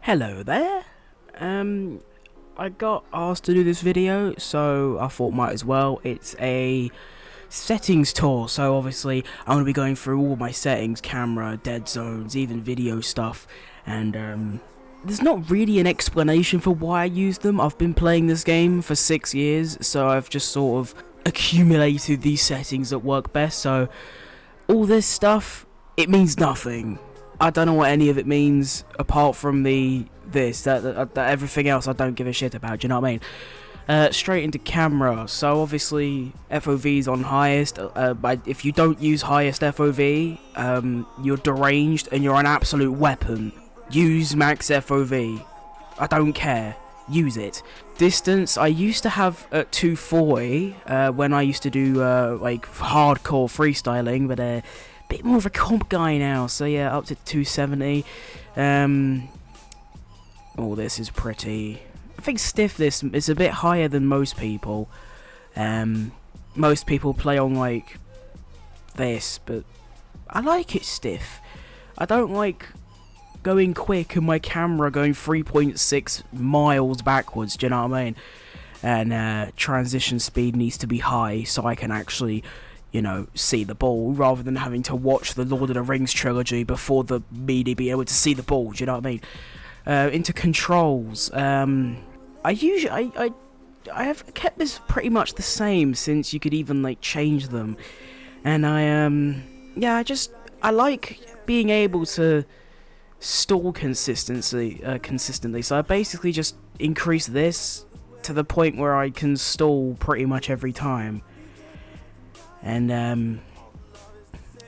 Hello there. I got asked to do this video, so I thought might as well. It's a settings tour, so obviously I'm going to be going through all my settings, camera, dead zones, even video stuff, and there's not really an explanation for why I use them. I've been playing this game for 6 years, so I've just sort of accumulated these settings that work best, so all this stuff, it means nothing. I don't know what any of it means apart from that everything else I don't give a shit about. Do you know what I mean? Straight into camera. So obviously FOV's on highest. If you don't use highest FOV, you're deranged and you're an absolute weapon. Use max FOV. I don't care. Use it. Distance, I used to have at 240 when I used to do like hardcore freestyling, but bit more of a comp guy now, so yeah, up to 270. Oh, this is pretty. I think stiffness is a bit higher than most people. Most people play on like this, but I like it stiff. I don't like going quick and my camera going 3.6 miles backwards, do you know what I mean? And transition speed needs to be high so I can actually, you know, see the ball, rather than having to watch the Lord of the Rings trilogy before the media be able to see the ball, do you know what I mean? Into controls, I have kept this pretty much the same since you could even like change them, and I like being able to stall consistently, so I basically just increase this to the point where I can stall pretty much every time. And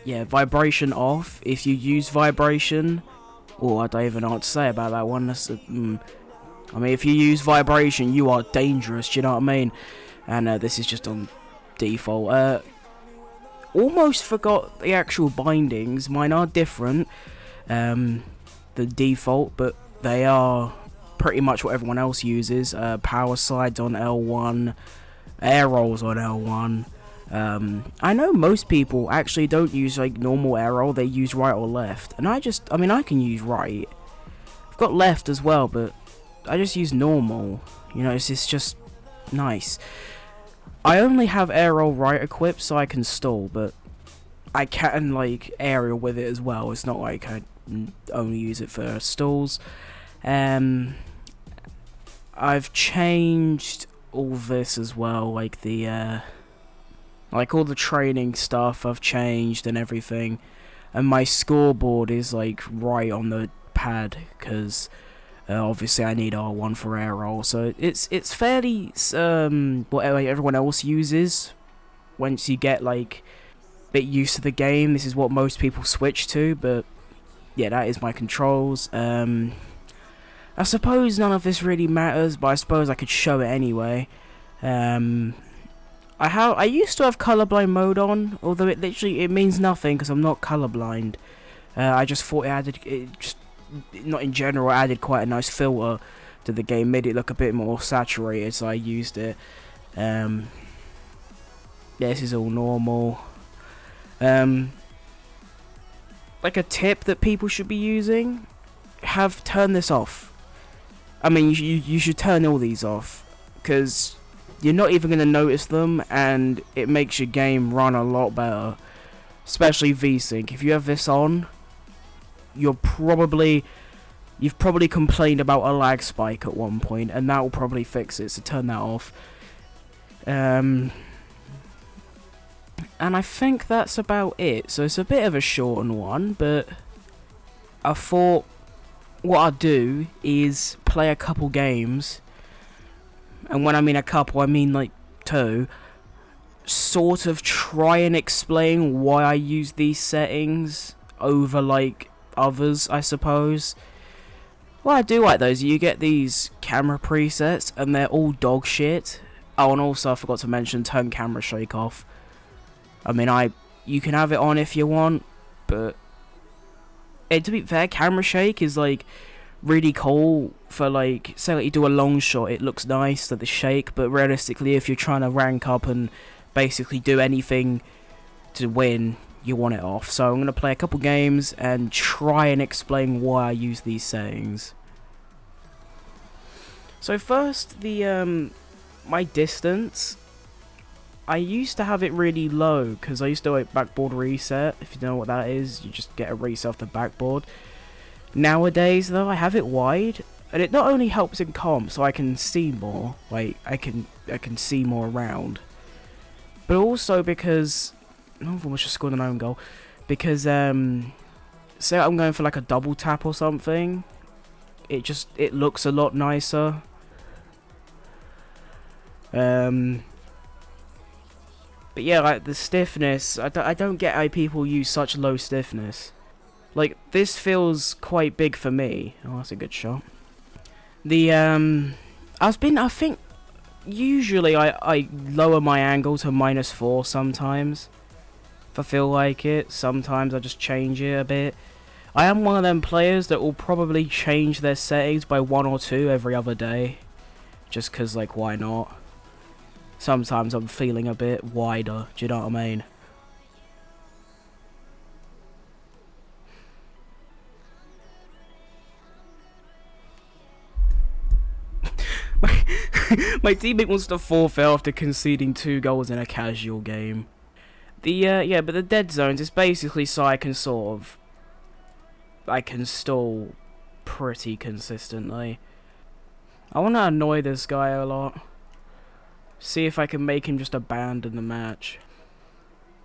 yeah, vibration off. If you use vibration, I don't even know what to say about that one. I mean, if you use vibration, you are dangerous, do you know what I mean? And this is just on default. Almost forgot the actual bindings. Mine are different than default, but they are pretty much what everyone else uses. Power slides on L1, air rolls on L1. I know most people actually don't use like normal arrow, they use right or left, and I can use right. I've got left as well, but I just use normal, you know, it's just nice. I only have arrow right equipped so I can stall, but I can like aerial with it as well. It's not like I only use it for stalls. I've changed all this as well, like the like all the training stuff I've changed and everything, and my scoreboard is like right on the pad because obviously I need R1 for air roll, so it's fairly what everyone else uses. Once you get like a bit used to the game, this is what most people switch to. But yeah, that is my controls. I suppose none of this really matters, but I suppose I could show it anyway. I used to have colorblind mode on, although it means nothing because I'm not colorblind. I just thought not in general, added quite a nice filter to the game, made it look a bit more saturated, so I used it. This is all normal. Like a tip that people should be using, turn this off. I mean, you should turn all these off, because you're not even going to notice them, and it makes your game run a lot better. Especially VSync. If you have this on, you've probably complained about a lag spike at one point, and that will probably fix it, so turn that off. And I think that's about it. So it's a bit of a shortened one, but I thought what I'd do is play a couple games. And when I mean a couple, I mean like 2. Sort of try and explain why I use these settings over like others, I suppose. What I do like those, you get these camera presets and they're all dog shit. Oh, and also I forgot to mention turn camera shake off. I mean, you can have it on if you want, but to be fair, camera shake is like really cool for like, say like you do a long shot, it looks nice for the shake, but realistically if you're trying to rank up and basically do anything to win, you want it off. So I'm going to play a couple games and try and explain why I use these settings. So first, my distance. I used to have it really low because I used to like backboard reset. If you know what that is, you just get a reset off the backboard. Nowadays, though, I have it wide, and it not only helps in comp, so I can see more. Like I can see more around, but also because almost just scored an own goal. Because say I'm going for like a double tap or something, it looks a lot nicer. But yeah, like the stiffness, I don't get how people use such low stiffness. Like, this feels quite big for me. Oh, that's a good shot. I think, usually I lower my angle to -4 sometimes. If I feel like it. Sometimes I just change it a bit. I am one of them players that will probably change their settings by 1 or 2 every other day. Just cause, like, why not? Sometimes I'm feeling a bit wider, do you know what I mean? My teammate wants to forfeit after conceding 2 goals in a casual game. Yeah, but the dead zones is basically so I can stall pretty consistently. I want to annoy this guy a lot. See if I can make him just abandon the match.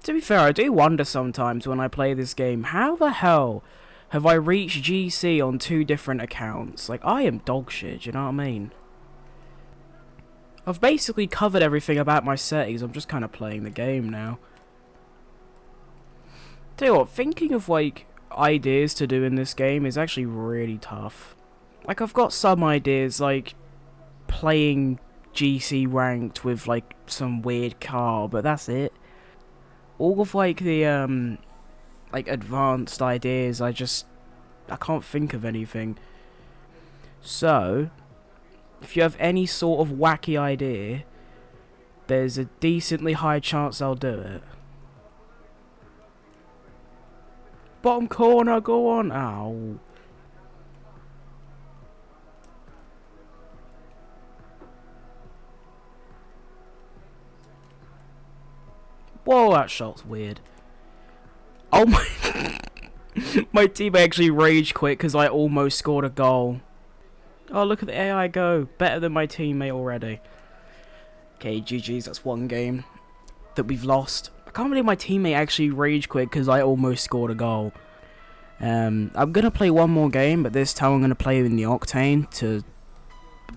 To be fair, I do wonder sometimes when I play this game, how the hell have I reached GC on 2 different accounts? Like, I am dog shit, you know what I mean? I've basically covered everything about my settings, I'm just kind of playing the game now. Tell you what, thinking of, like, ideas to do in this game is actually really tough. Like, I've got some ideas, like, playing GC ranked with, like, some weird car, but that's it. All of, like, the, like, advanced ideas, I can't think of anything. So, if you have any sort of wacky idea, there's a decently high chance I'll do it. Bottom corner, go on. Ow. Whoa, that shot's weird. Oh my... My team actually rage quit because I almost scored a goal. Oh, look at the AI go. Better than my teammate already. Okay, GG's, that's 1 game that we've lost. I can't believe my teammate actually rage quit because I almost scored a goal. I'm going to play 1 more game, but this time I'm going to play in the Octane to,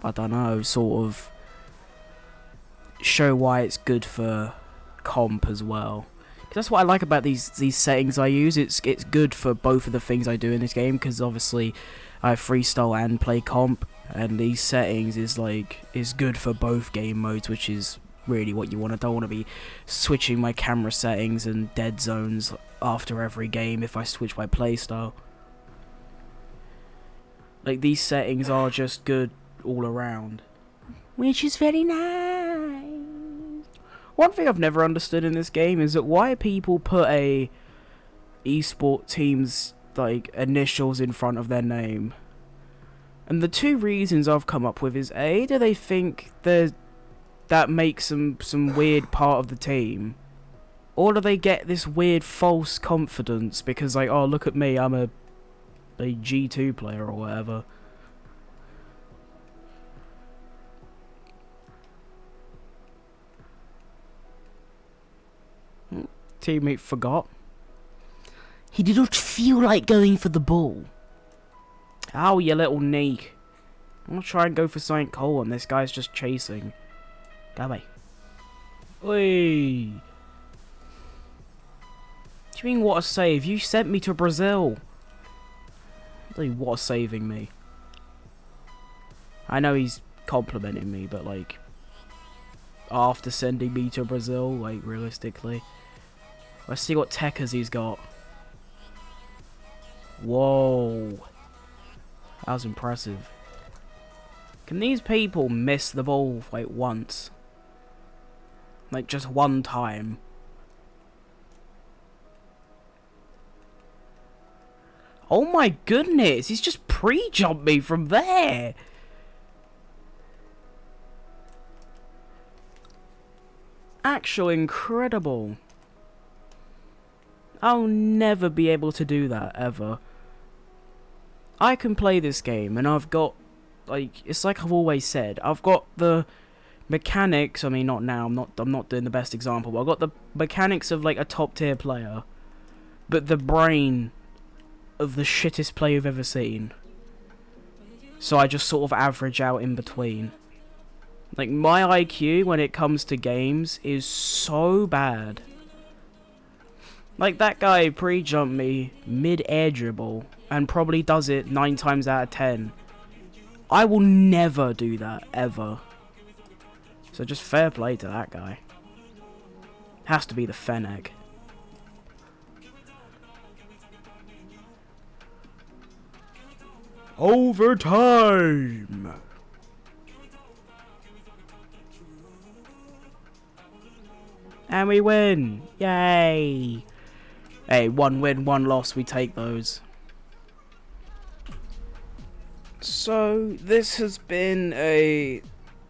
I don't know, sort of show why it's good for comp as well. Because that's what I like about these settings I use. It's good for both of the things I do in this game, because obviously I freestyle and play comp, and these settings is good for both game modes, which is really what you want. I don't want to be switching my camera settings and dead zones after every game if I switch my playstyle. Like, these settings are just good all around, which is very nice. One thing I've never understood in this game is that why people put a esport team's like initials in front of their name. And the 2 reasons I've come up with is A, do they think that makes them some weird part of the team? Or do they get this weird false confidence because, like, oh, look at me, I'm a G2 player or whatever. Teammate forgot. He did not feel like going for the ball. Oh, you little neek. I'm gonna try and go for something cool and this guy's just chasing. Go away. Oi. What do you mean, what a save? You sent me to Brazil. What a saving me. I know he's complimenting me, but like, after sending me to Brazil, like, realistically. Let's see what techers he's got. Whoa. That was impressive. Can these people miss the ball, like, once? Like, just 1 time? Oh my goodness, he's just pre-jumped me from there! actually incredible. I'll never be able to do that, ever. I can play this game, and I've got, like, it's like I've always said, I've got the mechanics, I mean, not now, I'm not doing the best example, but I've got the mechanics of, like, a top-tier player, but the brain of the shittest player you've ever seen. So I just sort of average out in between. Like, my IQ when it comes to games is so bad. Like, that guy pre-jumped me mid-air dribble and probably does it 9 times out of 10. I will never do that, ever. So just fair play to that guy. Has to be the Fennec. Overtime! And we win! Yay! Hey, 1 win, 1 loss, we take those. So, this has been a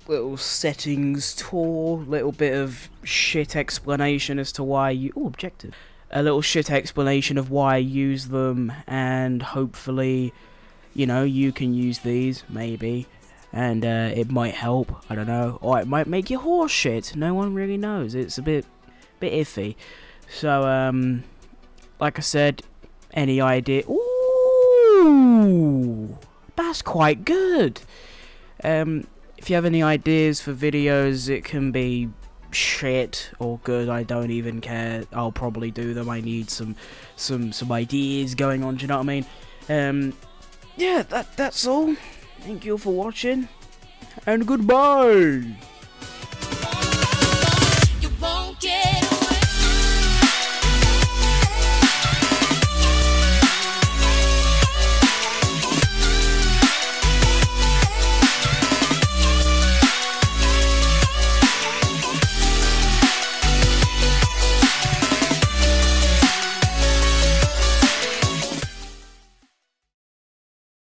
little settings tour, little bit of shit explanation as to why you... Ooh, objective. A little shit explanation of why I use them, and hopefully, you know, you can use these, maybe. And it might help, I don't know. Or it might make your horse shit, no one really knows. It's a bit iffy. So, like I said, any idea... Ooh! That's quite good! If you have any ideas for videos, it can be shit or good, I don't even care. I'll probably do them. I need some ideas going on, do you know what I mean? Yeah, that's all. Thank you for watching, and goodbye!